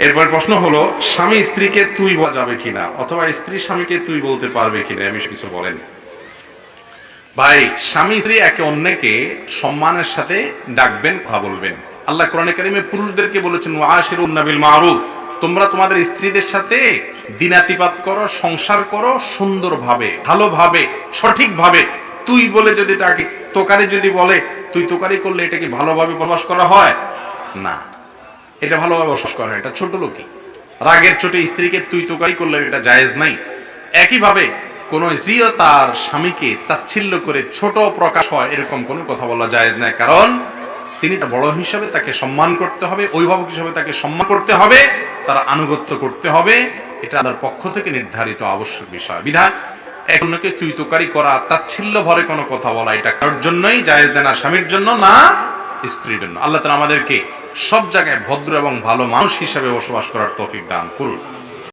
এরপর প্রশ্ন হলো, স্বামী স্ত্রীকে তুই বলা যাবে কিনা, অথবা স্ত্রী স্বামীকে তুই বলতে পারবে কিনা, আমি কিছু বলেন। ভাই, স্বামী স্ত্রী একে অন্যকে সম্মানের সাথে ডাকবেন, কথা বলবেন। আল্লাহ কোরআনে কারিমে পুরুষদেরকে বলেছেন, ওয়াশিরুন্না বিল মারুফ, তোমরা তোমাদের স্ত্রীদের সাথে দিনাতিপাত করো, সংসার করো সুন্দরভাবে, ভালোভাবে, সঠিকভাবে। তুই বলে যদি ডাকে, তোকারি যদি বলে, তুই তোকারি করলে এটা কি ভালোভাবে বসবাস করা হয়? না, এটা ভালোভাবে বসবাস করা হয়, এটা ছোট লোকই। রাগের চোটে স্ত্রীকে তুই তোকারি করলে এটা জায়েজ নাই। একইভাবে কোন স্ত্রীও তার স্বামীকে তাচ্ছিল্য করে ছোট প্রকাশ হয় এরকম কোনো কথা বলা জায়েজ নাই, কারণ তিনি তার বড় হিসাবে তাকে সম্মান করতে হবে, অভিভাবক হিসাবে তাকে সম্মান করতে হবে, তার আনুগত্য করতে হবে। এটা তার পক্ষ থেকে নির্ধারিত আবশ্যক বিষয়। বিধান অন্যকে তুই তোকারি করা, তাচ্ছিল্য ভরে কোনো কথা বলা, এটা কারোর জন্যই জায়েজ দেয় না, স্বামীর জন্য না স্ত্রীর জন্য। আল্লাহ তাআলা আমাদেরকে সব জায়গায় ভদ্র এবং ভালো মানুষ হিসাবে বসবাস করার তৌফিক দান করুন।